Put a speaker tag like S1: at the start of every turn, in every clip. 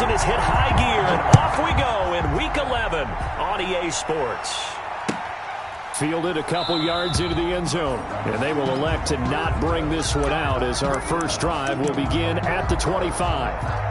S1: season has hit high gear, and off we go in Week 11 on EA Sports.
S2: Fielded a couple yards into the end zone, and they will elect to not bring this one out as our first drive will begin at the 25.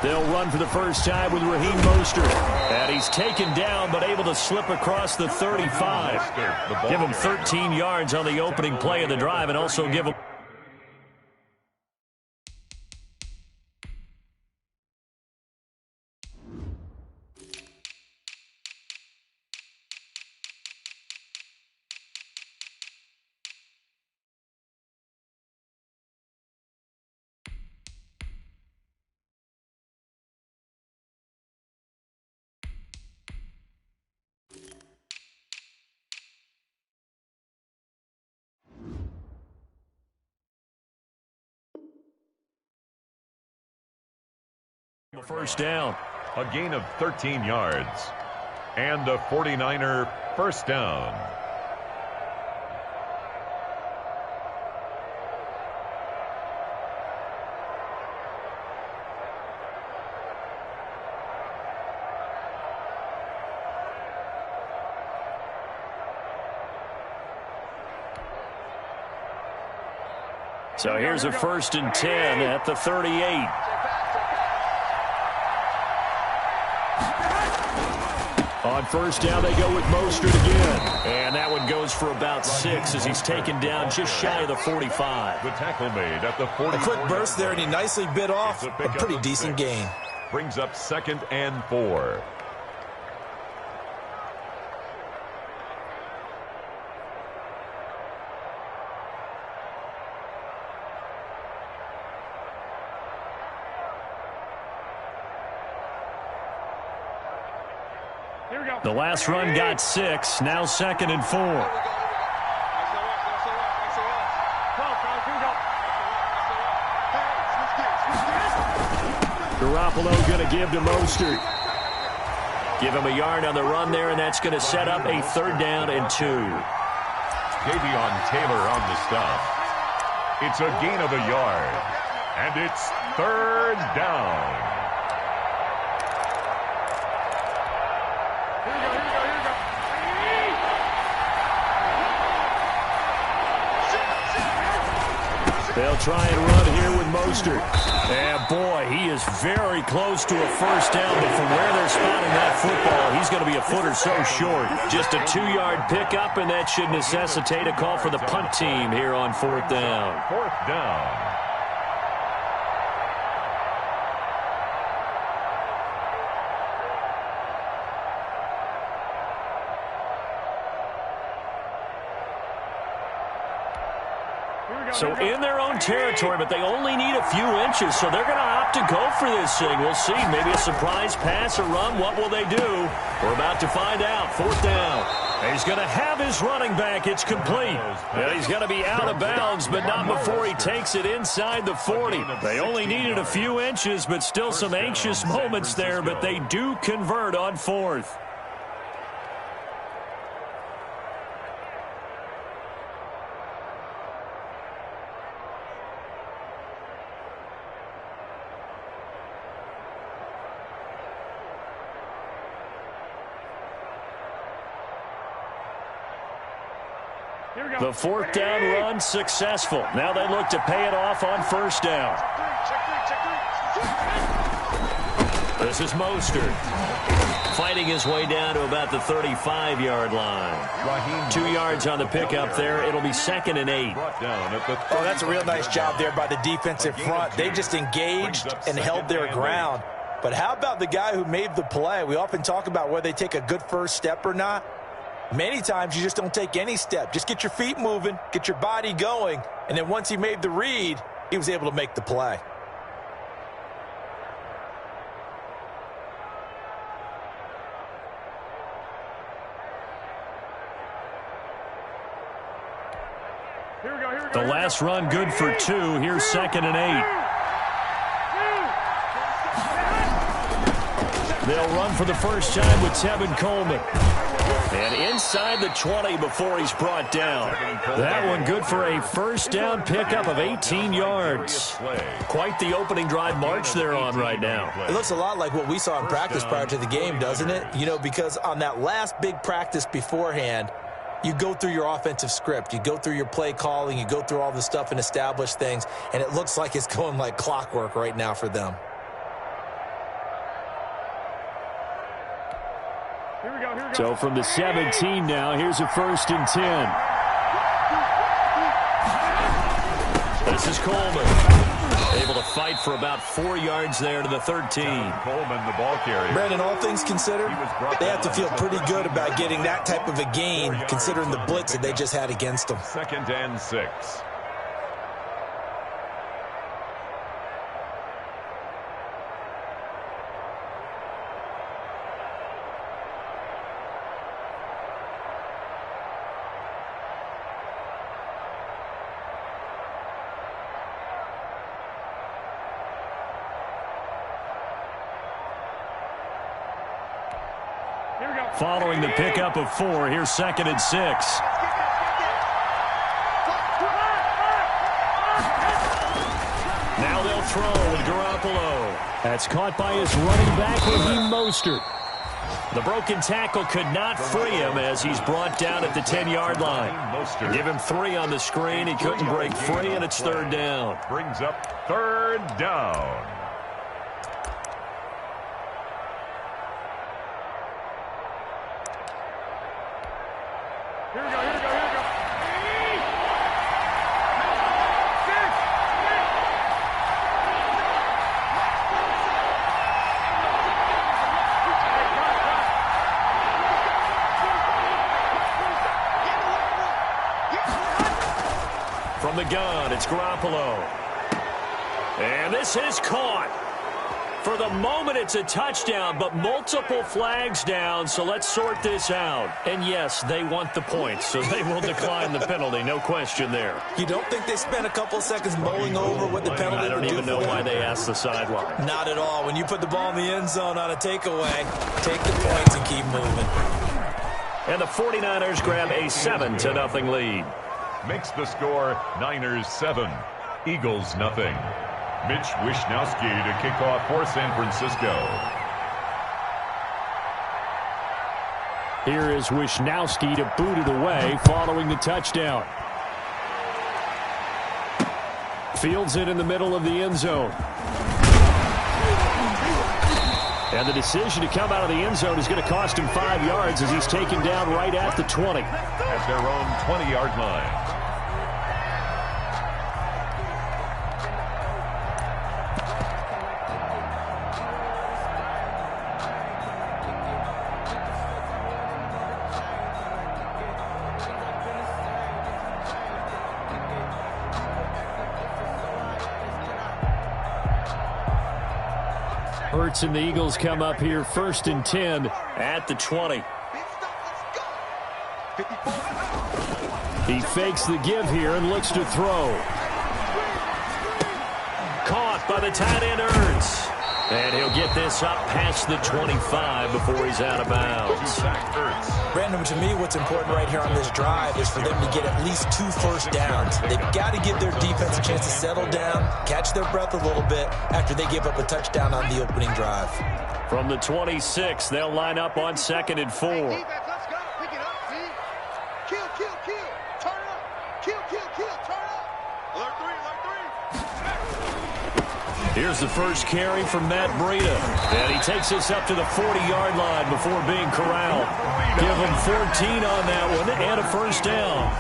S2: They'll run for the first time with Raheem Mostert. And he's taken down but able to slip across the 35. Give him 13 yards on the opening play of the drive and also give him... First down.
S3: A gain of 13 yards. And a 49er first down.
S1: So here's a 1st and 10 at the 38. On first down, they go with Mostert again. And that one goes for about 6 as he's taken down just shy of the 45.
S3: The tackle made at the 40.
S4: A quick burst there, and he nicely bit off a pretty decent gain.
S3: Brings up 2nd and 4.
S1: The last run got 6. Now 2nd and 4. Garoppolo going to give to Mostert. Give him a yard on the run there, and that's going to set up a 3rd down and 2.
S3: Davion Taylor on the stop. It's a gain of a yard. And it's 3rd down.
S1: They'll try and run here with Mostert. And, boy, he is very close to a first down, but from where they're spotting that football, he's going to be a foot or so short. Just a 2-yard pickup, and that should necessitate a call for the punt team here on 4th down.
S3: 4th down.
S1: So in their own territory, but they only need a few inches, so they're going to opt to go for this thing. We'll see. Maybe a surprise pass or run. What will they do? We're about to find out. 4th down. He's going to have his running back. It's complete. And he's going to be out of bounds, but not before he takes it inside the 40. They only needed a few inches, but still some anxious moments there, but they do convert on 4th. The 4th down run successful. Now they look to pay it off on 1st down. This is Mostert. Fighting his way down to about the 35-yard line. 2 yards on the pickup there. It'll be 2nd and 8.
S4: Oh, that's a real nice job there by the defensive front. They just engaged and held their ground. But how about the guy who made the play? We often talk about whether they take a good first step or not. Many times you just don't take any step. Just get your feet moving, get your body going, and then once he made the read, he was able to make the play.
S2: The last run good for 2. Here's 2nd and 8. They'll run for the first time with Tevin Coleman. And inside the 20 before he's brought down. That one good for a first down pickup of 18 yards. Quite the opening drive march they're on right now.
S4: It looks a lot like what we saw in practice prior to the game, doesn't it? You know, because on that last big practice beforehand, you go through your offensive script. You go through your play calling. You go through all the stuff and establish things. And it looks like it's going like clockwork right now for them.
S2: Here we go. So from the 17 now, here's a 1st and 10. This is Coleman. Able to fight for about 4 yards there to the 13.
S3: Coleman, the ball carrier.
S4: Brandon, all things considered, they have to feel pretty good about getting that type of a gain, considering the blitz that they just had against them.
S3: 2nd and 6.
S2: Following the pickup of 4, here's 2nd and 6. Now they'll throw with Garoppolo. That's caught by his running back, Raheem Mostert. The broken tackle could not free him as he's brought down at the 10-yard line. Give him 3 on the screen. He couldn't break free, and it's 3rd down.
S3: Brings up 3rd down.
S2: From the gun, it's Garoppolo. And this is caught. For the moment, it's a touchdown, but multiple flags down, so let's sort this out. And yes, they want the points, so they will decline the penalty, no question there.
S4: You don't think they spent a couple seconds mulling over what the penalty would do?
S2: I don't even know why they asked the sideline.
S4: Not at all. When you put the ball in the end zone on a takeaway, take the points and keep moving.
S2: And the 49ers grab a 7-0 lead.
S3: Makes the score Niners 7, Eagles nothing. Mitch Wishnowsky to kick off for San Francisco.
S2: Here is Wishnowsky to boot it away following the touchdown. Fields it in the middle of the end zone. And the decision to come out of the end zone is going to cost him 5 yards as he's taken down right at the 20.
S3: At their own 20-yard line.
S2: Hurts and the Eagles come up here 1st and 10 at the 20. He fakes the give here and looks to throw. Caught by the tight end Ertz. And he'll get this up past the 25 before he's out of bounds.
S4: Brandon, to me, what's important right here on this drive is for them to get at least 2 first downs. They've got to give their defense a chance to settle down, catch their breath a little bit after they give up a touchdown on the opening drive.
S2: From the 26, they'll line up on 2nd and 4. Here's the first carry from Matt Breida. And he takes us up to the 40-yard line before being corralled. Give him 14 on that one and a first down.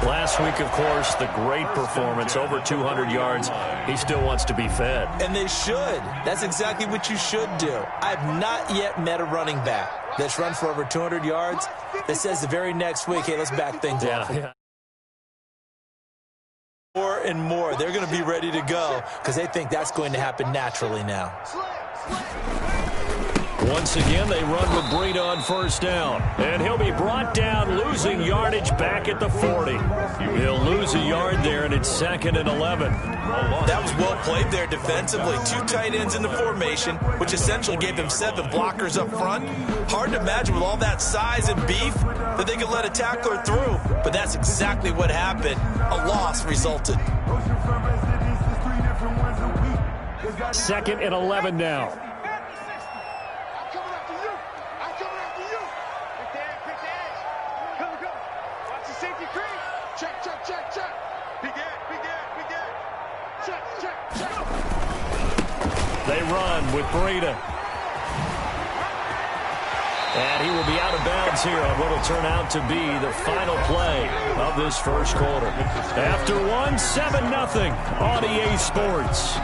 S1: Last week, of course, the great performance, over 200 yards. He still wants to be fed.
S4: And they should. That's exactly what you should do. I have not yet met a running back that's run for over 200 yards that says the very next week, hey, let's back things off.
S1: Yeah.
S4: More and more, they're going to be ready to go because they think that's going to happen naturally now.
S1: Once again, they run with Breida on first down. And he'll be brought down, losing yardage back at the 40. He'll lose a yard there, and it's 2nd and 11.
S4: That was well played there defensively. 2 tight ends in the formation, which essentially gave them 7 blockers up front. Hard to imagine with all that size and beef that they could let a tackler through. But that's exactly what happened. A loss resulted.
S1: 2nd and 11 now. They run with Breida. And he will be out of bounds here on what will turn out to be the final play of this first quarter. After one, 7-0 on EA Sports.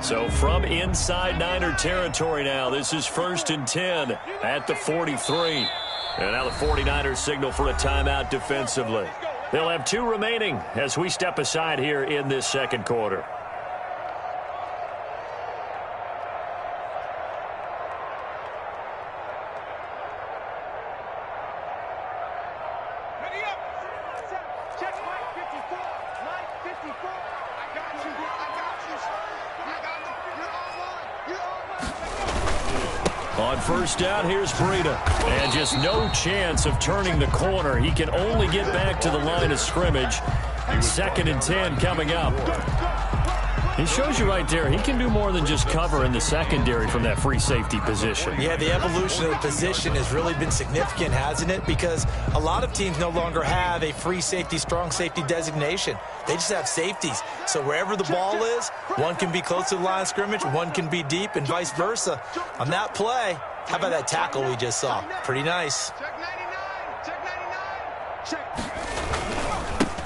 S1: So from inside Niner territory now, this is 1st and 10 at the 43. And now the 49ers signal for a timeout defensively. They'll have 2 remaining as we step aside here in this second quarter. On first down, here's Breida. And just no chance of turning the corner. He can only get back to the line of scrimmage. 2nd and 10 coming up. He shows you right there, he can do more than just cover in the secondary from that free safety position.
S4: Yeah, the evolution of the position has really been significant, hasn't it? Because a lot of teams no longer have a free safety, strong safety designation. They just have safeties. So wherever the ball is, one can be close to the line of scrimmage, one can be deep, and vice versa. On that play, how about that tackle we just saw? Pretty nice.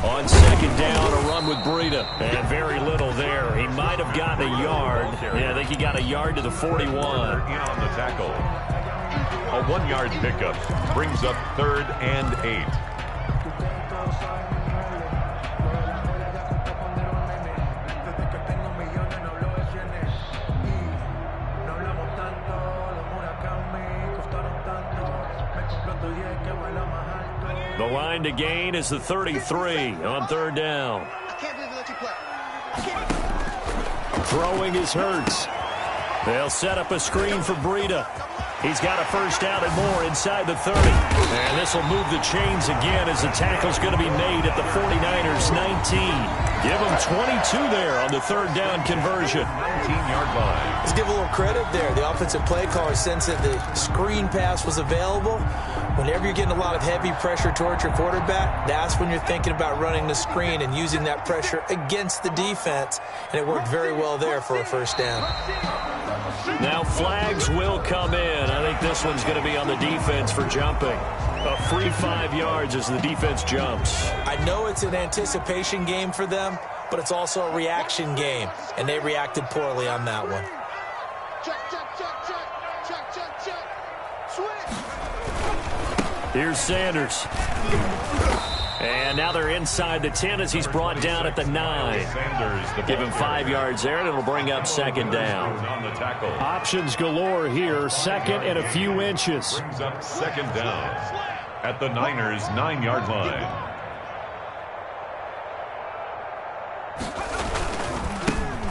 S1: On second down, a run with Breida. And very little there. He might have gotten a yard. Yeah, I think he got a yard to the 41.
S3: On the tackle. A 1-yard pickup brings up 3rd and 8.
S1: The line to gain is the 33 on 3rd down. Throwing is Hurts. They'll set up a screen for Breida. He's got a first down and more inside the 30. And this will move the chains again as the tackle's going to be made at the 49ers 19. Give them 22 there on the 3rd down conversion.
S3: 19-yard line.
S4: Let's give a little credit there. The offensive play caller sensed that the screen pass was available. Whenever you're getting a lot of heavy pressure towards your quarterback, that's when you're thinking about running the screen and using that pressure against the defense. And it worked very well there for a first down.
S1: Now flags will come in. I think this one's going to be on the defense for jumping. A free 5 yards as the defense jumps.
S4: I know it's an anticipation game for them, but it's also a reaction game, and they reacted poorly on that one.
S1: Here's Sanders. And now they're inside the 10 as he's brought down at the 9. Give him 5 yards there, and it'll bring up 2nd down. Options galore here. 2nd and a few inches.
S3: Brings up 2nd down at the Niners' 9-yard line.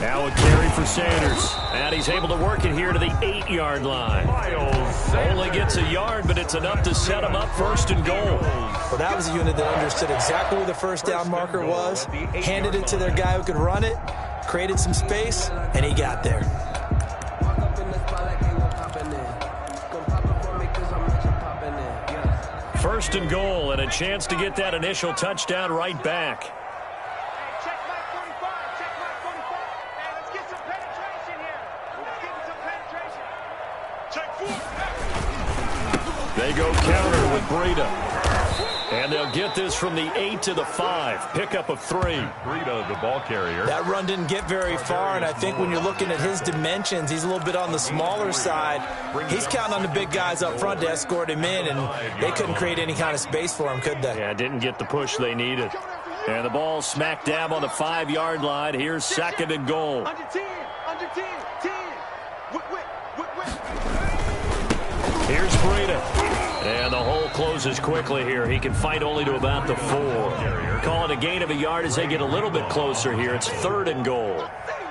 S1: Now a carry for Sanders. And he's able to work it here to the 8-yard line. Only gets a yard, but it's enough to set him up 1st and goal.
S4: Well, that was a unit that understood exactly where the first down marker was, handed it to their guy who could run it, created some space, and he got there.
S2: First and goal, and a chance to get that initial touchdown right back.
S5: Check my 45. Check my 45. Hey, let's get some penetration here. Let's get some penetration. Check 4.
S2: They go counter with Breida. And they'll get this from the 8 to the 5. Pickup of 3.
S3: Breida, the ball carrier.
S4: That run didn't get very far, and I think when you're looking at his dimensions, he's a little bit on the smaller side. He's counting on the big guys up front to escort him in, and they couldn't create any kind of space for him, could they?
S2: Yeah, didn't get the push they needed. And the ball smack dab on the 5-yard line. Here's second and goal.
S5: Under 10. Under 10. 10.
S2: Here's Breida. And the hole closes quickly here. He can fight only to about the 4. Call it a gain of a yard as they get a little bit closer here. It's third and goal.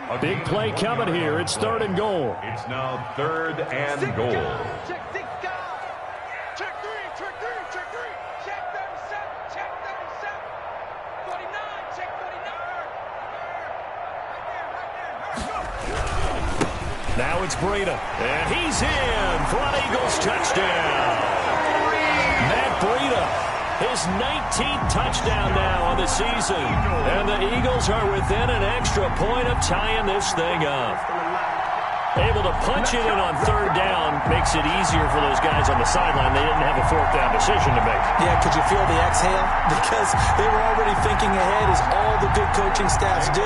S2: A big play coming here. It's third and goal.
S3: It's now third and goal.
S5: Check 6 guys. Check 3. Check 3. Check 3. Check 37. Check 37. 49. Check 49.
S2: Now it's Breida. And he's in for an Eagles touchdown. Matt Breida, his 19th touchdown now on the season. And the Eagles are within an extra point of tying this thing up. Able to punch it in on third down makes it easier for those guys on the sideline. They didn't have a fourth down decision to make.
S4: Yeah, could you feel the exhale? Because they were already thinking ahead, as all the good coaching staffs do.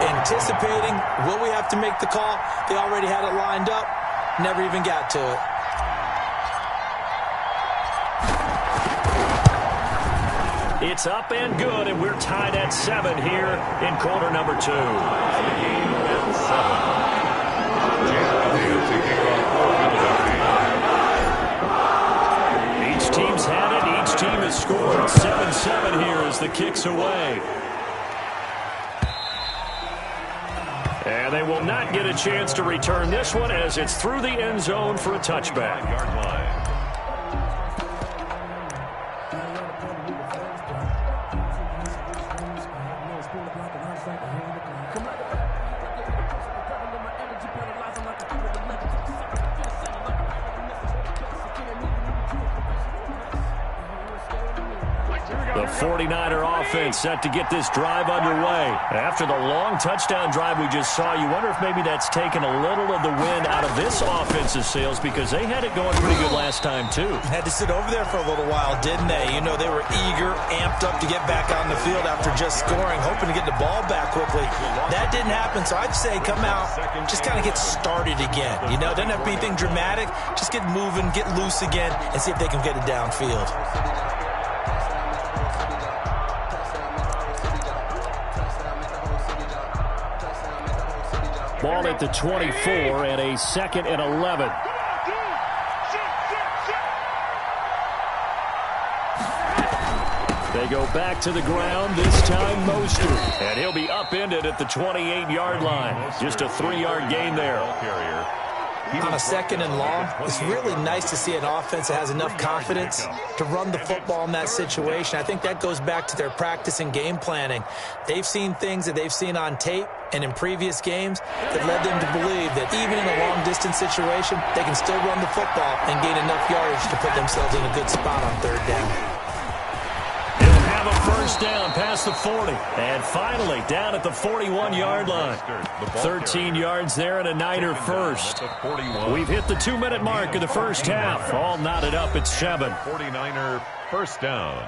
S4: Anticipating, will we have to make the call? They already had it lined up, never even got to it.
S2: It's up and good, and we're tied at 7 here in quarter number 2. Each team's had it. Each team has scored. 7-7 here as the kick's away. And they will not get a chance to return this one as it's through the end zone for a touchback. The 49er offense set to get this drive underway. After the long touchdown drive we just saw, you wonder if maybe that's taken a little of the wind out of this offense's sails, because they had it going pretty good last time too.
S4: Had to sit over there for a little while, didn't they? You know, they were eager, amped up to get back on the field after just scoring, hoping to get the ball back quickly. That didn't happen, so I'd say come out, just kind of get started again. You know, it doesn't have to be anything dramatic. Just get moving, get loose again, and see if they can get it downfield.
S2: Ball at the 24 and a second and 11. They go back to the ground, this time Mostert. And he'll be upended at the 28-yard line. Just a 3-yard gain there.
S4: On a second and long, it's really nice to see an offense that has enough confidence to run the football in that situation. I think that goes back to their practice and game planning. They've seen things that they've seen on tape and in previous games that led them to believe that even in a long-distance situation, they can still run the football and gain enough yardage to put themselves in a good spot on third down.
S2: A first down past the 40. And finally down at the 41-yard line. 13 yards there and a Niner first. We've hit the 2-minute mark of the first half. All knotted up at 7.
S3: 49er first down.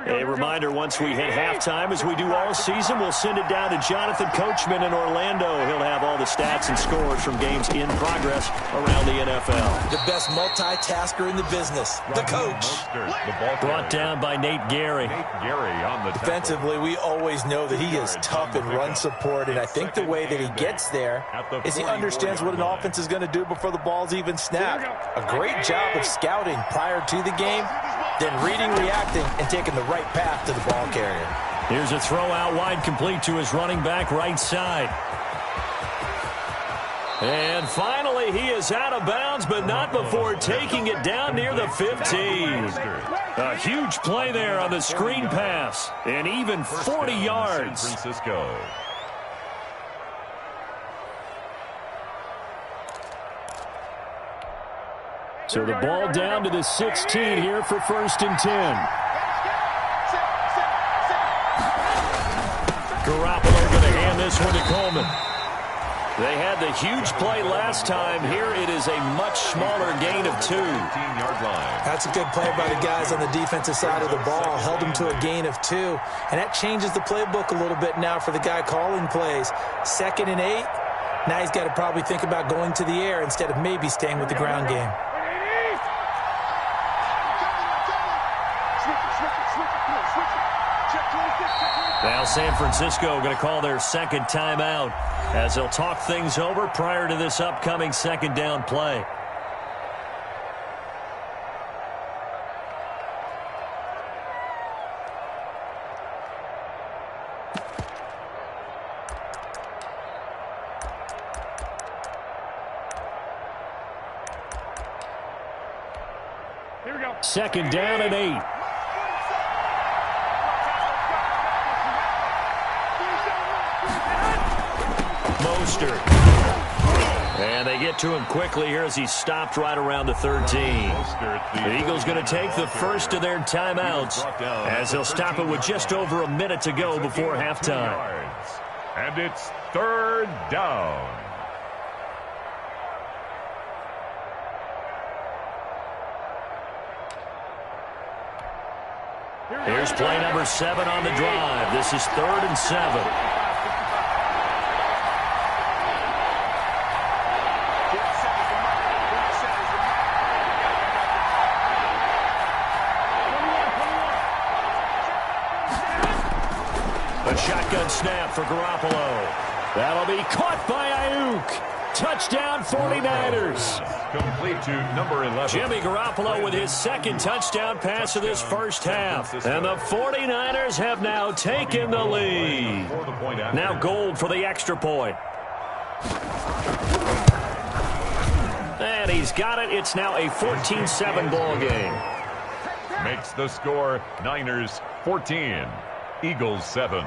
S2: A reminder, once we hit halftime, as we do all season, we'll send it down to Jonathan Coachman in Orlando. He'll have all the stats and scores from games in progress around the NFL.
S4: The best multitasker in the business, the coach.
S2: Brought down by Nate Gary.
S4: Defensively, we always know that he is tough in run support, and I think the way that he gets there is he understands what an offense is going to do before the ball's even snapped. A great job of scouting prior to the game, then reading, reacting, and taking the right path to the ball carrier.
S2: Here's a throw out wide, complete to his running back right side.
S1: And finally, he is out of bounds, but not before taking it down near the 15. A huge play there on the screen pass, and even 40 yards.
S3: San Francisco.
S2: So the ball down to the 16 here for 1st and 10.
S1: Garoppolo going to hand this one to Coleman. They had the huge play last time. Here it is a much smaller gain of 2.
S3: 15-yard line.
S4: That's a good play by the guys on the defensive side of the ball. Held them to a gain of 2. And that changes the playbook a little bit now for the guy calling plays. 2nd and 8. Now he's got to probably think about going to the air instead of maybe staying with the ground game.
S1: Now San Francisco going to call their 2nd timeout as they'll talk things over prior to this upcoming 2nd down play.
S5: Here we go.
S2: 2nd down and 8.
S1: Mostert. And they get to him quickly here as he stopped right around the 13. The Eagles going to take the first of their timeouts as they'll stop it with just over a minute to go before halftime.
S3: And it's 3rd down.
S1: Here's play number 7 on the drive. This is 3rd and 7. A shotgun snap for Garoppolo. That'll be caught by Ayuk. Touchdown 49ers.
S3: Complete to number 11.
S1: Jimmy Garoppolo with his 2nd touchdown pass of this first half. And the 49ers have now taken the lead. Now Gold for the extra point. And he's got it. It's now a 14-7 ball game.
S3: Makes the score Niners 14. Eagles 7.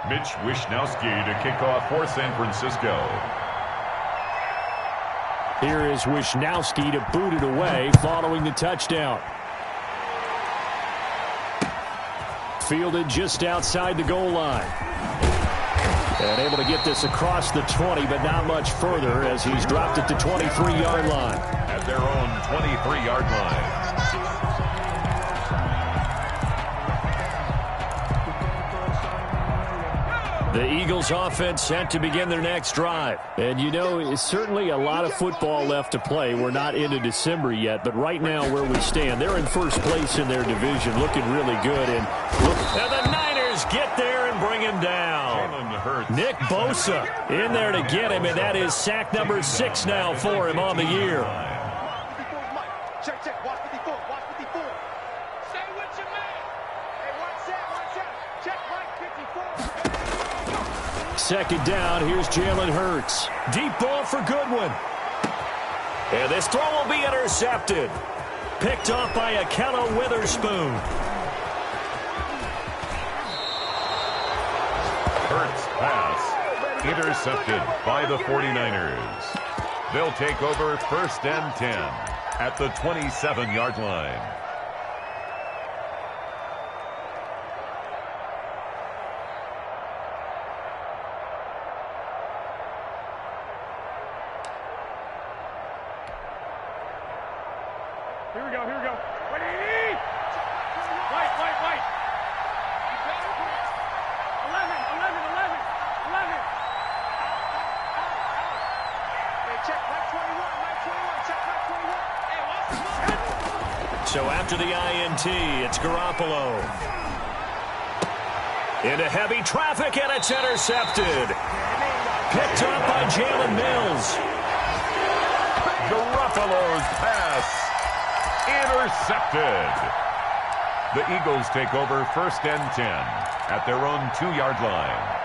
S3: Mitch Wishnowsky to kick off for San Francisco.
S2: Here is Wishnowsky to boot it away following the touchdown. Fielded just outside the goal line. And able to get this across the 20, but not much further as he's dropped it to 23-yard line.
S3: At their own 23-yard line.
S1: The Eagles offense set to begin their next drive.
S2: And you know, it's certainly a lot of football left to play. We're not into December yet, but right now where we stand, they're in first place in their division, looking really good. And
S1: the Niners get there and bring him down. Nick Bosa in there to get him, and that is sack number 6 now for him on the year.
S5: Check, check, watch 54, watch 54. Stay with your man. Hey, watch out, check, Mike 54.
S2: 2nd down, here's Jalen Hurts.
S1: Deep ball for Goodwin. And this throw will be intercepted. Picked off by Ahkello Witherspoon.
S3: Hurts pass intercepted by the 49ers. They'll take over 1st and 10 at the 27-yard line.
S5: Here we go. Ready? White. 11. Hey, check Mike 21. Check Mike 21. Hey, watch.
S1: So after the INT, it's Garoppolo. Into heavy traffic, and it's intercepted. Picked up by Jalen Mills.
S3: Garoppolo's pass intercepted. The Eagles take over 1st and 10 at their own 2-yard line.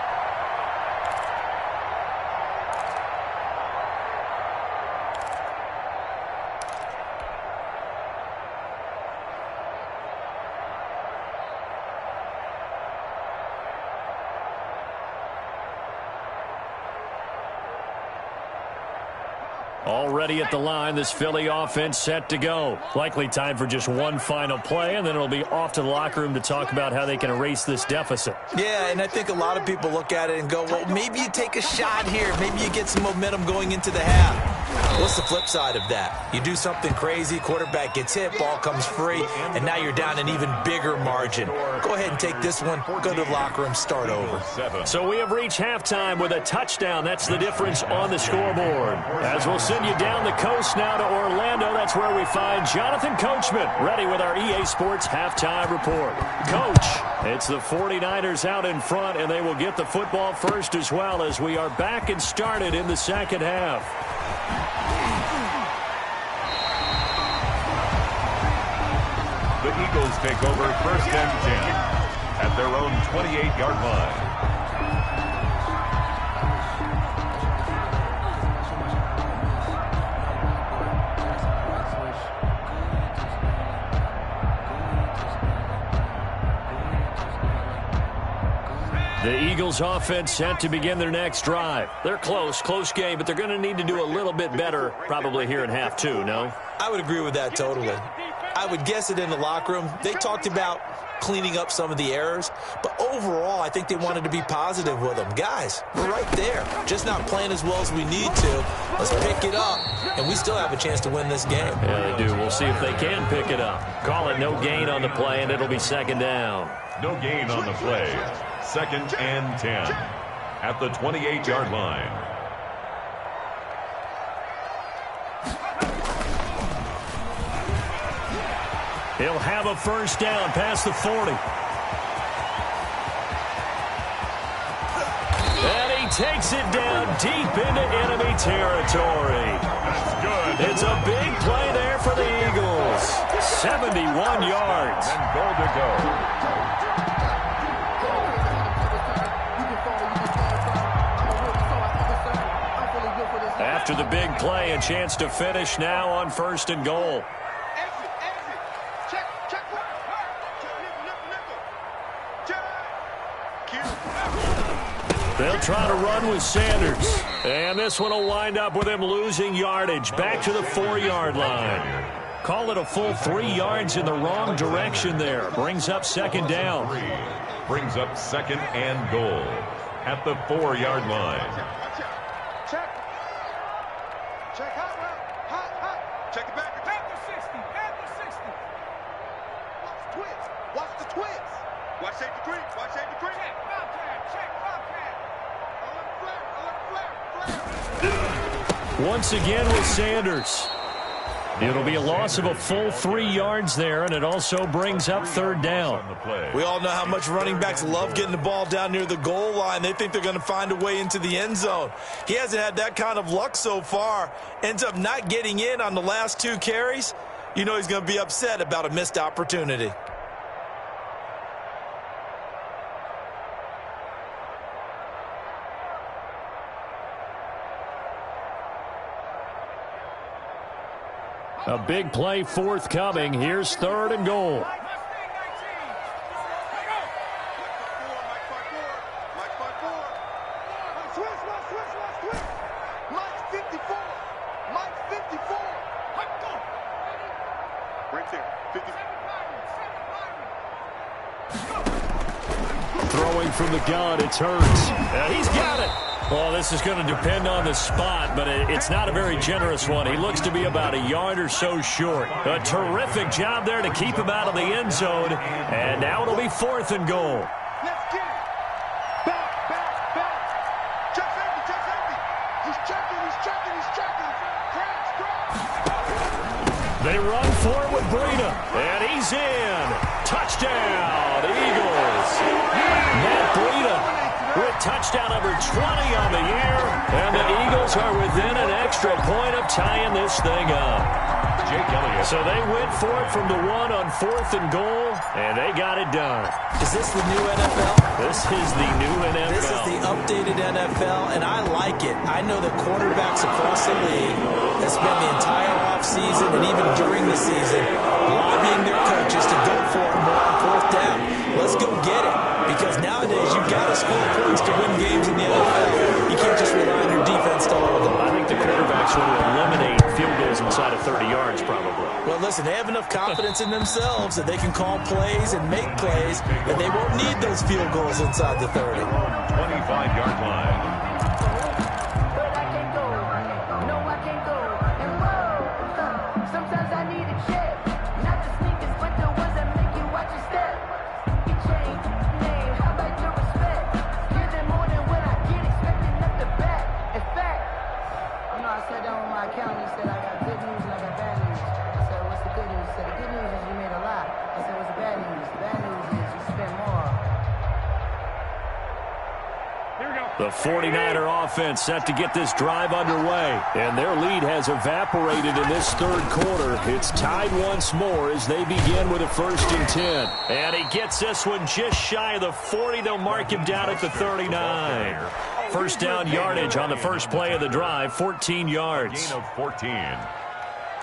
S2: Already at the line, this Philly offense set to go. Likely time for just one final play, and then it'll be off to the locker room to talk about how they can erase this deficit.
S4: Yeah, and I think a lot of people look at it and go, well, maybe you take a shot here. Maybe you get some momentum going into the half. What's the flip side of that? You do something crazy, quarterback gets hit, ball comes free, and now you're down an even bigger margin. Go ahead and take this one, go to the locker room, start over.
S2: So we have reached halftime with a touchdown. That's the difference on the scoreboard. As we'll send you down the coast now to Orlando, that's where we find Jonathan Coachman, ready with our EA Sports halftime report. Coach, it's the 49ers out in front, and they will get the football first as well as we are back and started in the second half.
S3: The Eagles take over first and 10 at their own 28-yard line.
S2: The Eagles offense set to begin their next drive. They're close game, but they're going to need to do a little bit better probably here in half two, no?
S4: I would agree with that totally. I would guess it in the locker room. They talked about cleaning up some of the errors, but overall, I think they wanted to be positive with them. Guys, we're right there. Just not playing as well as we need to. Let's pick it up, and we still have a chance to win this game.
S2: Yeah, they do. We'll see if they can pick it up. Call it no gain on the play, and it'll be second down.
S3: No gain on the play. Second and 10 at the 28-yard line.
S2: He'll have a first down past the 40. And he takes it down deep into enemy territory.
S3: That's good.
S2: It's a big play there for the Eagles. 71 yards.
S3: And goal to go.
S2: After the big play, a chance to finish now on first and goal. They'll try to run with Sanders. And this one will wind up with him losing yardage back to the 4-yard line. Call it a full 3 yards in the wrong direction there. Brings up second down.
S3: Brings up second and goal at the 4-yard line.
S5: Check hot. Check it back. At the 60. Watch the twist. Watch the twist. Watch safety three. Watch safety three. Check Bobcat. Flare.
S2: Once again with Sanders. It'll be a loss of a full 3 yards there, and it also brings up third down.
S4: We all know how much running backs love getting the ball down near the goal line. They think they're going to find a way into the end zone. He hasn't had that kind of luck so far. Ends up not getting in on the last 2 carries. You know he's going to be upset about a missed opportunity.
S2: A big play forthcoming. Here's third and goal. Throwing from the gun, it's Hurts. He's got it. Well, this is going to depend on the spot, but it's not a very generous one. He looks to be about a yard or so short. A terrific job there to keep him out of the end zone. And now it'll be fourth and goal.
S5: Let's get it. Back. Check safety. He's checking. Crash.
S2: They run for it with Breida. And he's in. Touchdown, Eagles. Matt Breida with touchdown number 20 on the year. And the Eagles are within an extra point of tying this thing up.
S3: Jake Elliott.
S2: So they went for it from the 1 on fourth and goal, and they got it done.
S4: Is this the new NFL?
S2: This is the new NFL.
S4: This is the updated NFL, and I like it. I know that quarterbacks across the league have spent the entire offseason and even during the season lobbying their coaches to go for it more on fourth down. Let's go get it. Because nowadays, you've got to score points to win games in the NFL. You can't just rely on your defense to hold them.
S2: I think the quarterbacks want to eliminate
S4: Listen, they have enough confidence in themselves that they can call plays and make plays, and they won't need those field goals inside the 30.
S3: 25-yard line.
S2: The 49er offense set to get this drive underway. And their lead has evaporated in this third quarter. It's tied once more as they begin with a 1st and 10.
S1: And he gets this one just shy of the 40. They'll mark him down at the 39. First down yardage on the first play of the drive, 14 yards.
S3: Gain of 14.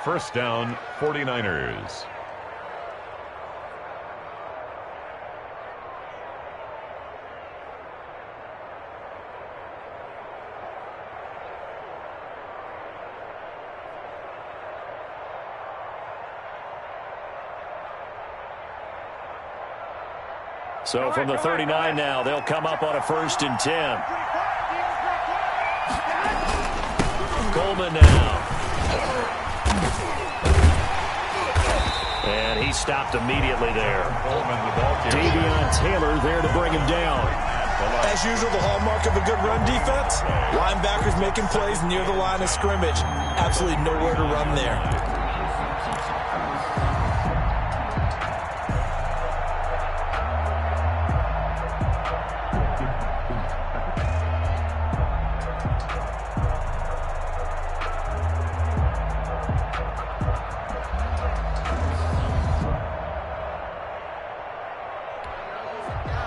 S3: First down, 49ers.
S2: So from the 39 now, they'll come up on a 1st and 10.
S1: Coleman now. And he stopped immediately there.
S2: Davion Taylor there to bring him down.
S4: As usual, the hallmark of a good run defense, linebackers making plays near the line of scrimmage. Absolutely nowhere to run there.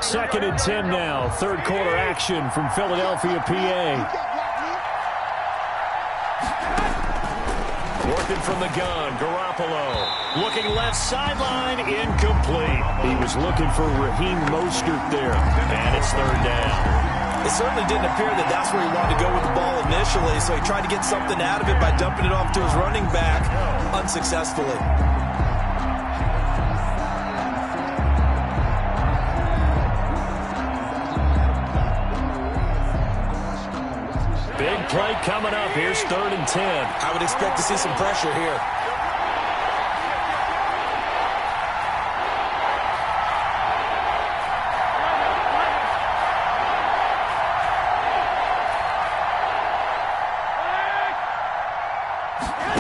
S2: Second and 10 now. Third quarter action from Philadelphia, PA.
S1: Working from the gun, Garoppolo. Looking left sideline, incomplete.
S2: He was looking for Raheem Mostert there.
S1: And it's 3rd down.
S4: It certainly didn't appear that that's where he wanted to go with the ball initially, so he tried to get something out of it by dumping it off to his running back unsuccessfully.
S1: Big play coming up. Here's 3rd and 10.
S4: I would expect to see some pressure here.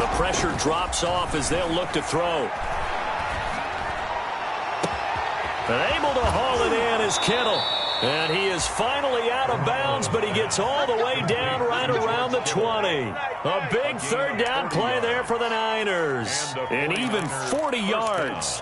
S1: The pressure drops off as they'll look to throw. And able to haul it in is Kittle. And he is finally out of bounds, but he gets all the way down right around the 20. A big 3rd down play there for the Niners. And even 40 yards.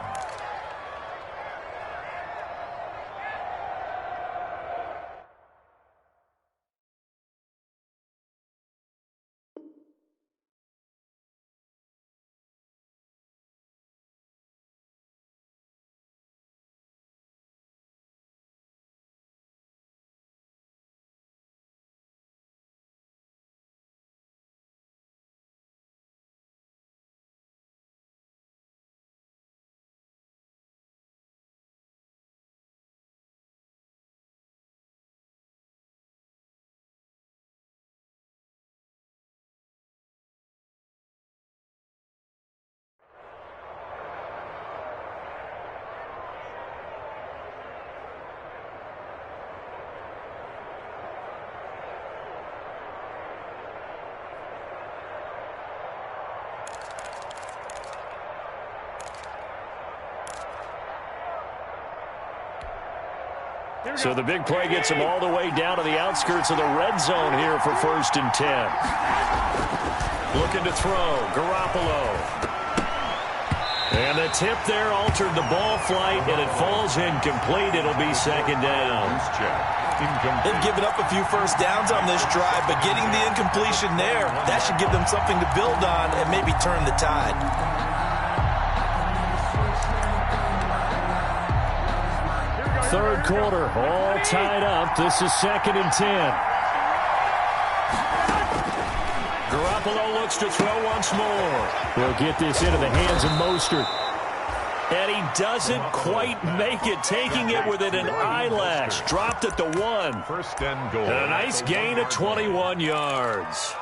S2: So the big play gets him all the way down to the outskirts of the red zone here for 1st and 10.
S1: Looking to throw, Garoppolo. And the tip there altered the ball flight, and it falls incomplete. It'll be 2nd down.
S4: They've given up a few first downs on this drive, but getting the incompletion there, that should give them something to build on and maybe turn the tide.
S2: Third quarter, all tied up. This is 2nd and 10.
S1: Garoppolo looks to throw once more.
S2: He'll get this into the hands of Mostert.
S1: And he doesn't quite make it, taking it within an eyelash. Dropped at the 1.
S3: First and goal.
S1: And a nice gain of 21 yards.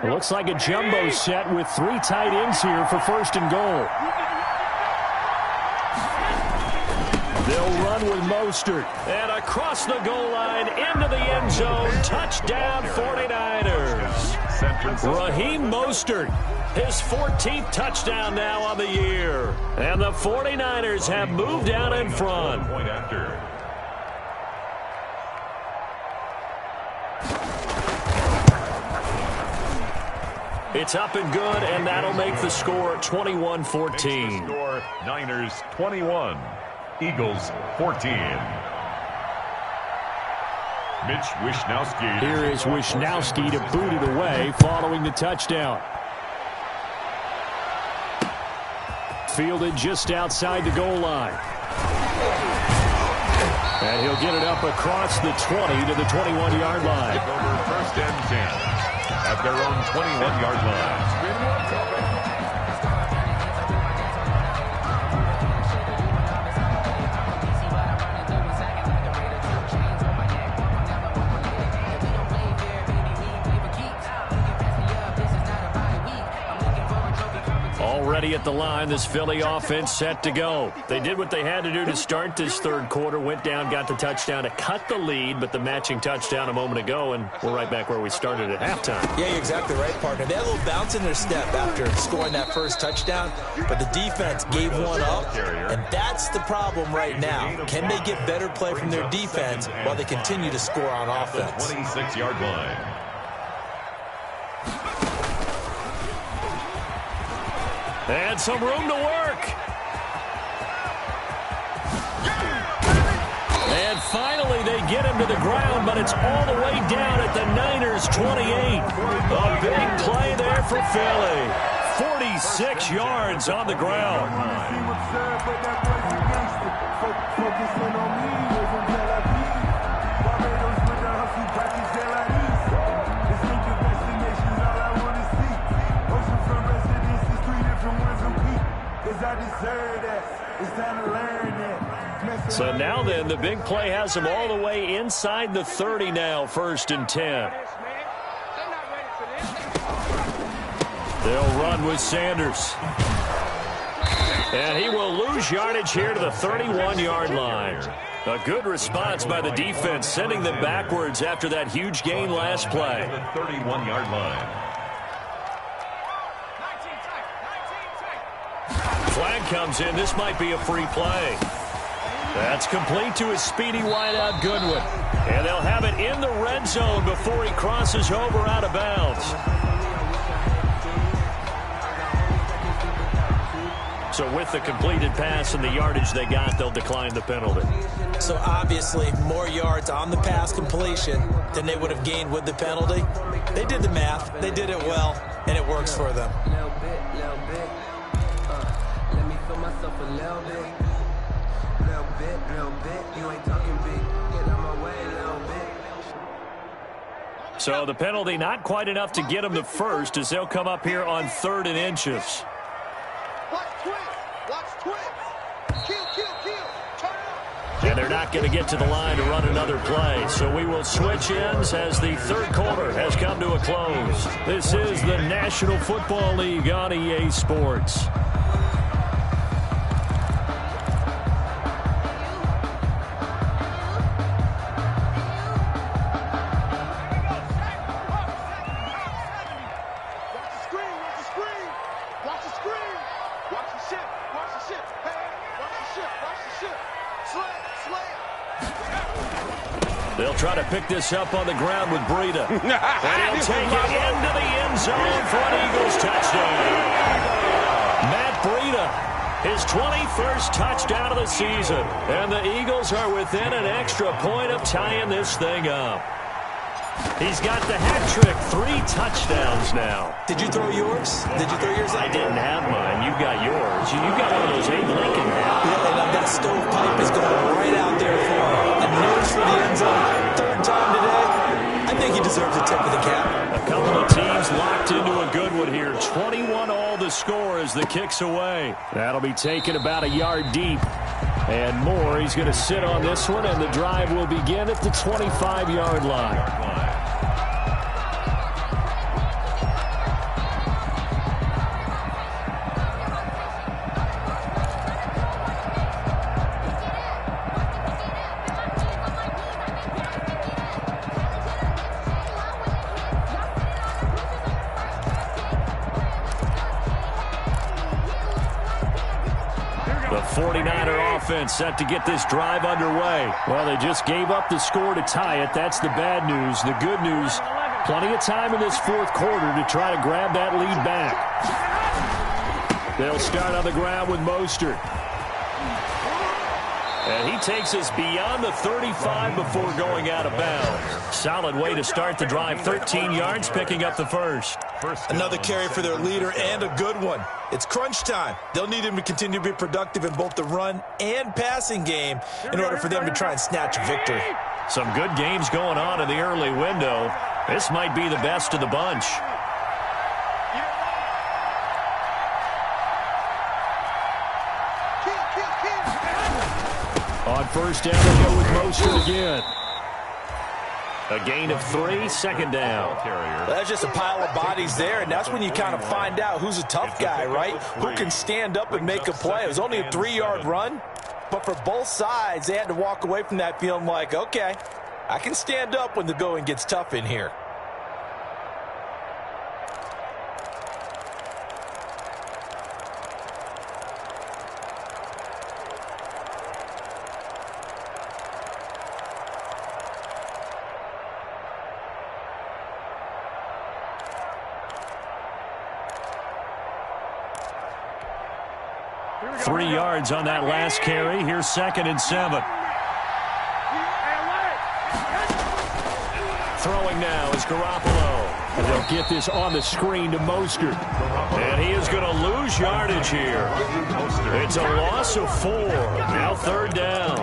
S2: It looks like a jumbo set with 3 tight ends here for first and goal.
S1: They'll run with Mostert. And across the goal line, into the end zone. Touchdown, 49ers. Raheem Mostert, his 14th touchdown now on the year. And the 49ers have moved out in front.
S3: Point after.
S1: It's up and good, and that'll make the score 21-14.
S3: Score, Niners 21, Eagles 14. Mitch Wishnowsky.
S2: Here is Wishnowsky to boot it away following the touchdown. Fielded just outside the goal line. And he'll get it up across the 20 to the 21-yard line.
S3: Over first and 10. At their own 21-yard line.
S1: Already at the line, this Philly offense set to go. They did what they had to do to start this third quarter, went down, got the touchdown to cut the lead, but the matching touchdown a moment ago, and we're right back where we started at halftime.
S4: Yeah, you're exactly right, partner. They had a little bounce in their step after scoring that first touchdown, but the defense gave one up, and that's the problem right now. Can they get better play from their defense while they continue to score on offense?
S3: 26-yard line.
S1: And some room to work. And finally they get him to the ground, but it's all the way down at the Niners' 28. A big play there for Philly. 46 yards on the ground. So now then, the big play has them all the way inside the 30 now, first and 10. They'll run with Sanders. And he will lose yardage here to the 31-yard line. A good response by the defense, sending them backwards after that huge gain last play.
S3: The 31-yard line.
S1: Flag comes in. This might be a free play. That's complete to his speedy wideout Goodwin. And they'll have it in the red zone before he crosses over out of bounds. So with the completed pass and the yardage they got, they'll decline the penalty.
S4: So obviously more yards on the pass completion than they would have gained with the penalty. They did the math. They did it well, and it works for them.
S6: Let me feel myself a little bit. Little bit. You ain't talking big. Get out my way a little bit.
S1: So the penalty not quite enough to get them to first as they'll come up here on 3rd and inches. And they're not going to get to the line to run another play. So we will switch ends as the third quarter has come to a close. This is the National Football League on EA Sports. They'll try to pick this up on the ground with Breida. And he'll take it into the end zone for an Eagles touchdown. Matt Breida, his 21st touchdown of the season. And the Eagles are within an extra point of tying this thing up.
S2: He's got the hat trick. 3 touchdowns now.
S4: Did you throw yours? Did you throw yours out?
S2: I didn't have mine. You've got yours. You've got one of those Abe Lincoln hats.
S4: Yeah, and that stovepipe is going right out there for him. A nose for the end zone. 3rd time today. I think he deserves a tip of the cap.
S2: A couple of teams locked into a good one here. 21 all the score as the kick's away. That'll be taken about a yard deep. And Moore, he's going to sit on this one, and the drive will begin at the 25-yard line. The 49er offense set to get this drive underway. Well, they just gave up the score to tie it. That's the bad news. The good news, plenty of time in this 4th quarter to try to grab that lead back. They'll start on the ground with Mostert. And he takes us beyond the 35 before going out of bounds. Solid way to start the drive. 13 yards, picking up the first.
S4: Another carry for their leader, and a good one. It's crunch time. They'll need him to continue to be productive in both the run and passing game in order for them to try and snatch a victory.
S2: Some good games going on in the early window. This might be the best of the bunch. On first down, they go with Mostert again. A gain of 3, 2nd down.
S4: Well, that's just a pile of bodies there, and that's when you kind of find out who's a tough guy, right? Who can stand up and make a play. It was only a 3-yard run, but for both sides, they had to walk away from that feeling like, okay, I can stand up when the going gets tough in here.
S2: Three yards on that last carry. Here's 2nd and 7. Throwing now is Garoppolo. And they'll get this on the screen to Mostert. And he is going to lose yardage here. It's a loss of 4. Now 3rd down.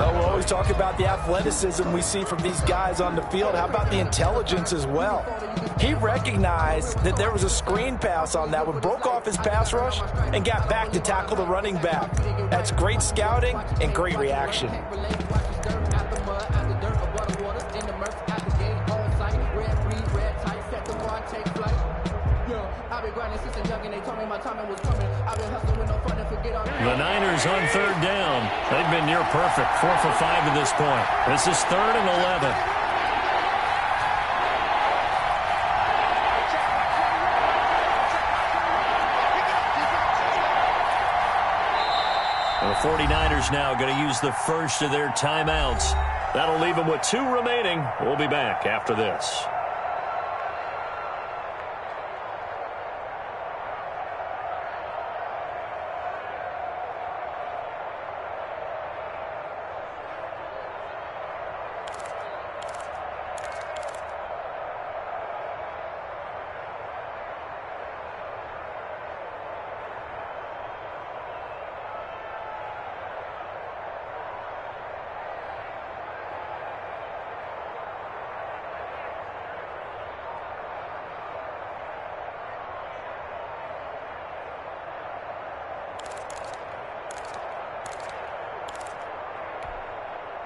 S4: Oh, we'll always talk about the athleticism we see from these guys on the field. How about the intelligence as well? He recognized that there was a screen pass on that one, broke off his pass rush, and got back to tackle the running back. That's great scouting and great reaction.
S2: The Niners on 3rd down. They've been near perfect. 4 for 5 to this point. This is 3rd and 11. The 49ers now going to use the first of their timeouts. That'll leave them with 2 remaining. We'll be back after this.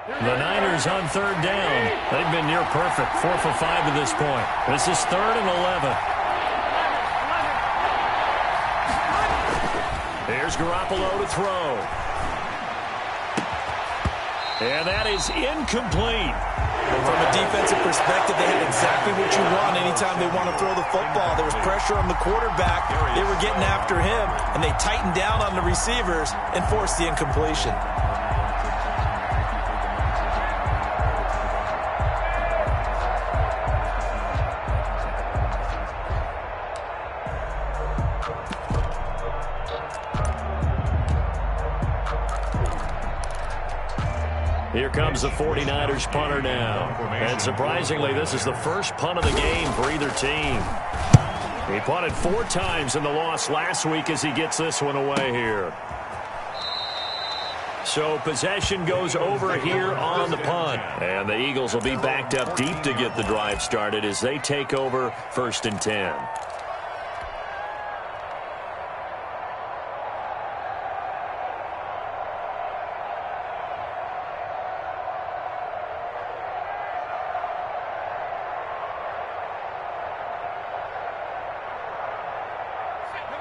S2: The Niners on 3rd down. They've been near perfect. 4 for 5 to this point. This is 3rd and 11. Here's Garoppolo to throw. And that is incomplete.
S4: From a defensive perspective, they had exactly what you want anytime they want to throw the football. There was pressure on the quarterback. They were getting after him, and they tightened down on the receivers and forced the incompletion.
S1: Here comes the 49ers punter now. And surprisingly, this is the first punt of the game for either team. He punted 4 times in the loss last week as he gets this one away here. So possession goes over here on the punt. And the Eagles will be backed up deep to get the drive started as they take over 1st and 10.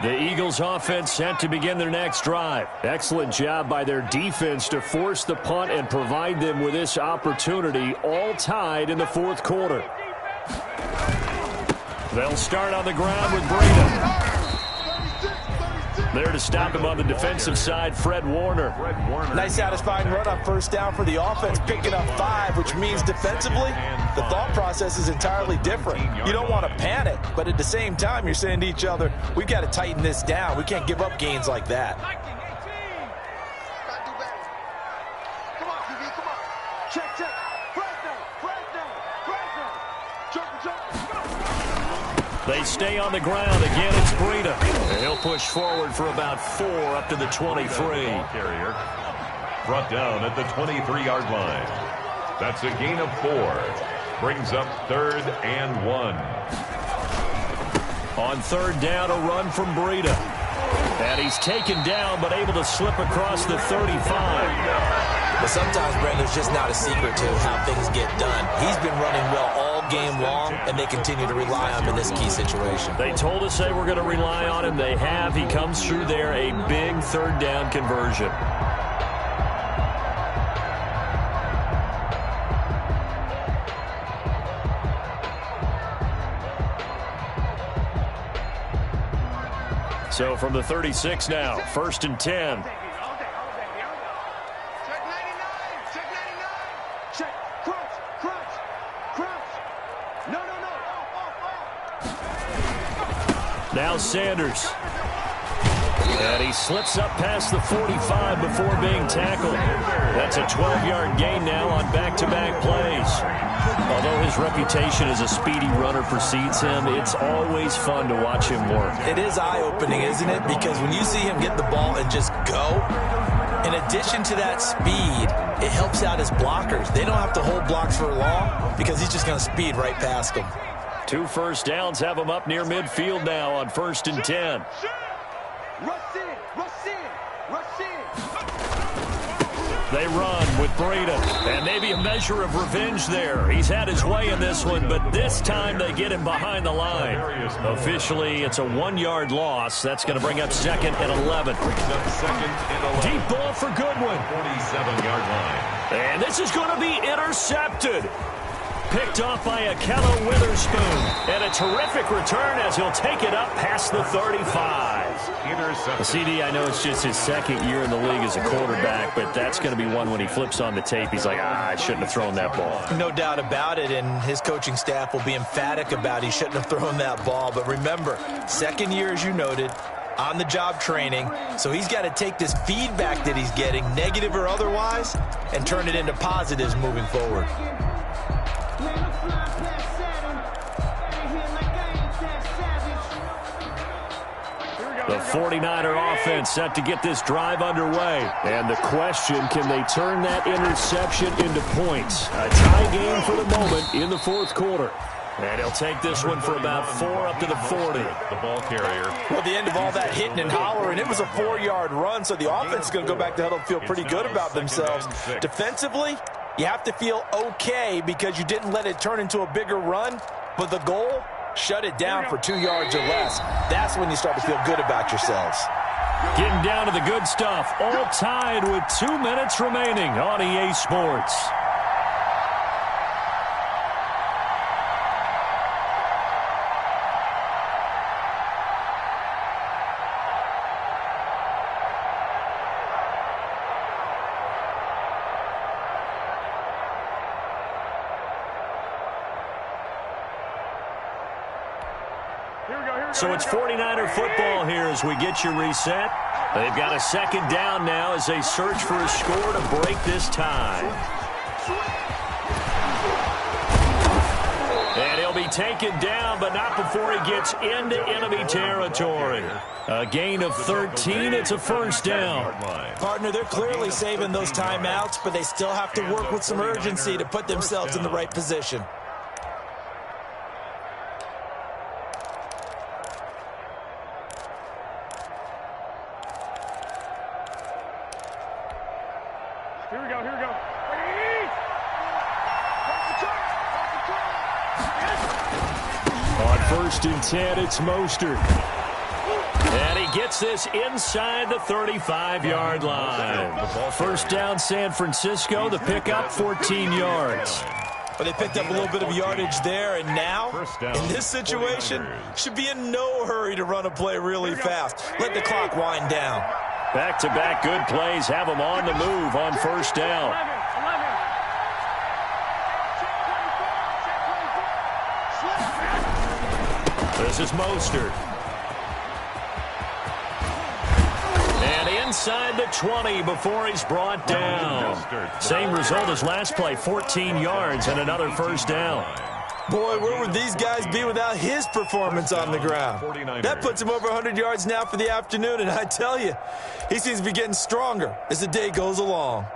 S1: The Eagles offense set to begin their next drive. Excellent job by their defense to force the punt and provide them with this opportunity, all tied in the 4th quarter. They'll start on the ground with Breida. There to stop him on the defensive side, Fred Warner.
S4: Nice satisfying run on 1st down for the offense, picking up 5, which means defensively, the thought process is entirely different. You don't want to panic, but at the same time, you're saying to each other, we've got to tighten this down. We can't give up gains like that.
S5: Come on, TV, come on. Check, check. Fred down.
S1: They stay on the ground. Again, it's Breida. And he'll push forward for about 4 up to the 23.
S3: Carrier brought down at the 23-yard line. That's a gain of 4. Brings up 3rd and 1.
S1: On 3rd down, a run from Breida. And he's taken down, but able to slip across the 35.
S4: But sometimes, Brandon, there's just not a secret to how things get done. He's been running well all game long, and they continue to rely on him in this key situation.
S1: They told us they were going to rely on him. They have. He comes through there, a big 3rd down conversion. So from the 36 now, 1st and 10.
S5: Check 99. Check. Crunch. No. Off.
S1: Now Sanders. And he slips up past the 45 before being tackled. That's a 12-yard gain now on back-to-back plays. Although his reputation as a speedy runner precedes him, it's always fun to watch him work.
S4: It is eye-opening, isn't it? Because when you see him get the ball and just go, in addition to that speed, it helps out his blockers. They don't have to hold blocks for long because he's just going to speed right past them.
S1: 2 1st downs have him up near midfield now on 1st and 10.
S5: Rush in.
S1: They run with Breida, and maybe a measure of revenge there. He's had his way in this one, but this time they get him behind the line. Officially, it's a 1-yard loss. That's going to bring up 2nd and 11. Deep ball for Goodwin.
S3: 47-yard line.
S1: And this is going to be intercepted. Picked off by Ahkello Witherspoon. And a terrific return as he'll take it up past the 35. CD, I know it's just his 2nd year in the league as a quarterback, but that's going to be one when he flips on the tape. He's like, I shouldn't have thrown that ball.
S4: No doubt about it, and his coaching staff will be emphatic about he shouldn't have thrown that ball. But remember, 2nd year, as you noted, on-the-job training, so he's got to take this feedback that he's getting, negative or otherwise, and turn it into positives moving forward.
S1: The 49er offense set to get this drive underway. And the question, can they turn that interception into points? A tie game for the moment in the 4th quarter. And he'll take this one for about 4 up to the 40.
S3: The ball carrier.
S4: Well, the end of all that hitting and hollering, it was a 4-yard run, so the offense is going to go back to huddle and feel pretty good about themselves. Defensively, you have to feel okay because you didn't let it turn into a bigger run, but the goal, shut it down for 2 yards or less. That's when you start to feel good about yourselves.
S1: Getting down to the good stuff. All tied with 2 minutes remaining on EA Sports. So it's 49er football here as we get you reset. They've got a 2nd down now as they search for a score to break this tie.
S2: And he'll be taken down, but not before he gets into enemy territory. A gain of 13. It's a first down.
S4: Partner, they're clearly saving those timeouts, but they still have to work with some urgency to put themselves in the right position.
S5: Here we go, here we go.
S2: On 1st and 10, it's Mostert. And he gets this inside the 35-yard line. First down, San Francisco. The pickup, 14 yards.
S4: But they picked up a little bit of yardage there, and now, in this situation, should be in no hurry to run a play really fast. Let the clock wind down.
S2: Back-to-back good plays have them on the move on first down. This is Mostert. And inside the 20 before he's brought down. Same result as last play, 14 yards and another first down.
S4: Boy, where would these guys be without his performance on the ground? That puts him over 100 yards now for the afternoon, and I tell you, he seems to be getting stronger as the day goes along.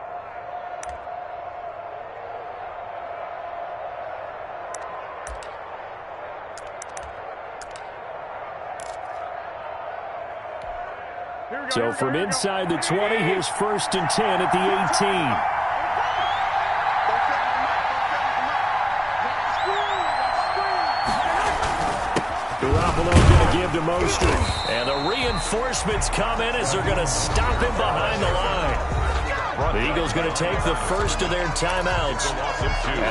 S2: So from inside the 20, here's 1st and 10 at the 18. Garoppolo going to give to Mostert. And the reinforcements come in as they're going to stop him behind the line. The Eagles going to take the first of their timeouts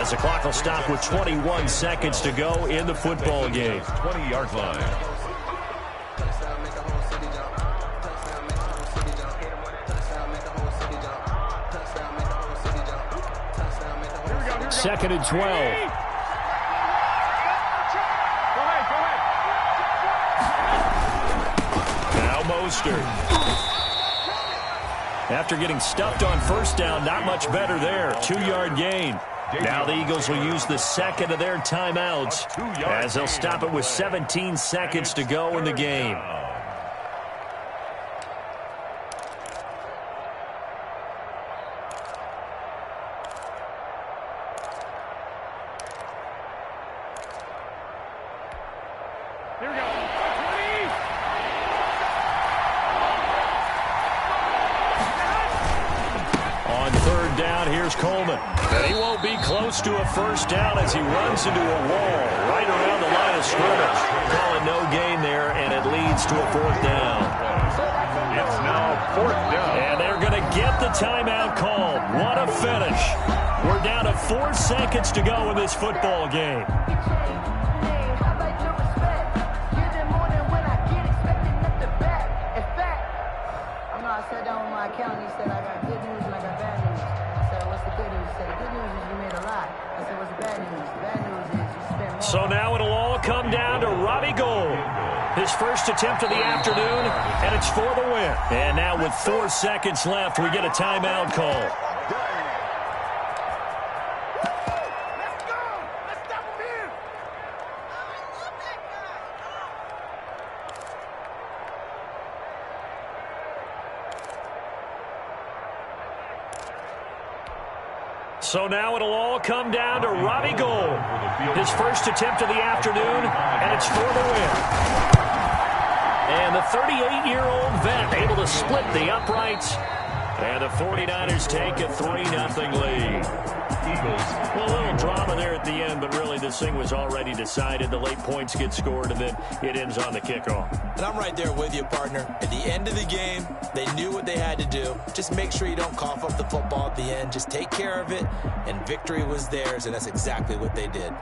S2: as the clock will stop with 21 seconds to go in the football game.
S3: 20-yard line.
S2: Second and 12.
S5: Go ahead.
S2: Now Mostert. After getting stuffed on first down, not much better there. 2-yard gain. Now the Eagles will use the second of their timeouts as they'll stop it with 17 seconds to go in the game. Coleman. And he won't be close to a first down as he runs into a wall right around the line of scrimmage. Calling no gain there, and it leads to a 4th down.
S3: It's now 4th down.
S2: And they're going to get the timeout called. What a finish. We're down to 4 seconds to go in this football game.
S7: I sat down with my accountant. He said, I got good news and I got bad news. I said, what's the good news? He said, the good news is you made a lot. I said, what's the bad news? The bad news is you spent more.
S2: So now it'll all come down to Robbie Gould. His first attempt of the afternoon, and it's for the win. And now with 4 seconds left, we get a timeout call. So now it'll all come down to Robbie Gould. His first attempt of the afternoon, and it's for the win. And the 38-year-old vet able to split the uprights. And the 49ers take a 3-0 lead. Eagles. Well, a little drama there at the end, but really this thing was already decided. The late points get scored, and then it ends on the kickoff.
S4: And I'm right there with you, partner. At the end of the game, they knew what they had to do. Just make sure you don't cough up the football at the end. Just take care of it, and victory was theirs, and that's exactly what they did.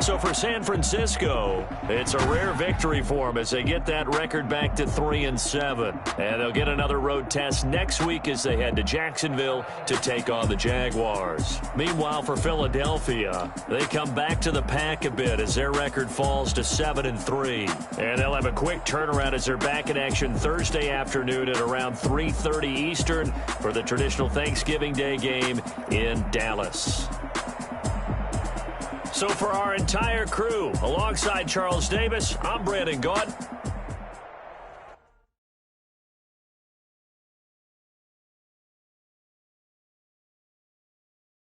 S1: So for San Francisco, it's a rare victory for them as they get that record back to 3-7. And they'll get another road test next week as they head to Jacksonville to take on the Jaguars. Meanwhile, for Philadelphia, they come back to the pack a bit as their record falls to 7-3. And they'll have a quick turnaround as they're back in action Thursday afternoon at around 3:30 Eastern for the traditional Thanksgiving Day game in Dallas. So for our entire crew, alongside Charles Davis, I'm Brandon Gaudin.